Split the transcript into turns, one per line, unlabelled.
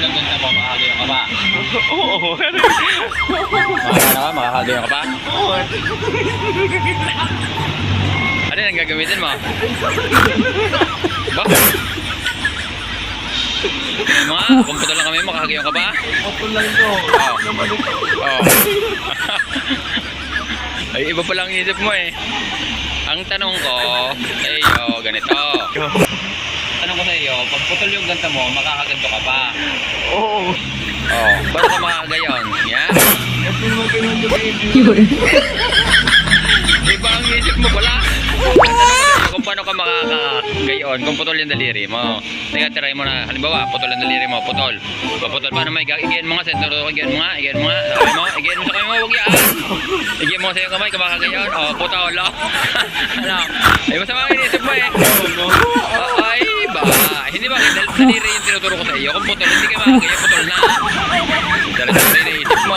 yung ganda mo, makakagayon ka pa.
Oo.
Makakagayon ka pa?
Oo.
Ano yung gagamitin mo? Ba? Mga, kung putol lang kami, makakagayon ka pa?
Putol lang ito.
Oo.
Naman ito.
Oo. Ay, iba pa lang isip mo eh. Ang tanong ko, ganito. Tanong ko sa iyo, pag putol yung ganta mo, makakaganto ka pa.
Oo.
Oh, ba't ka makakagayon? Yan.
Kasi magayon yung baby.
Iba ang isip mo pala. Ang tanong ko sa iyo, kung paano ka makakagayon, kung putol yung daliri mo. Teka, try mo na. Halimbawa, putol yung daliri mo, putol. Putol, paano may igayin mo nga, sentro, igayin mo nga, sa kamay mo, igayin mo sa kamay mo, huwag yan. Igayin mo sa iyong kamay, kumakagayon. Oh, putol, oh. Ano? Ay, masama ang inisip mo eh. Ay, ba? Hindi ba, daliri yung tinuturo ko sa iyo. Kung putol, hindi ka makakagayon, putol na. Dala-dala yung inisip mo.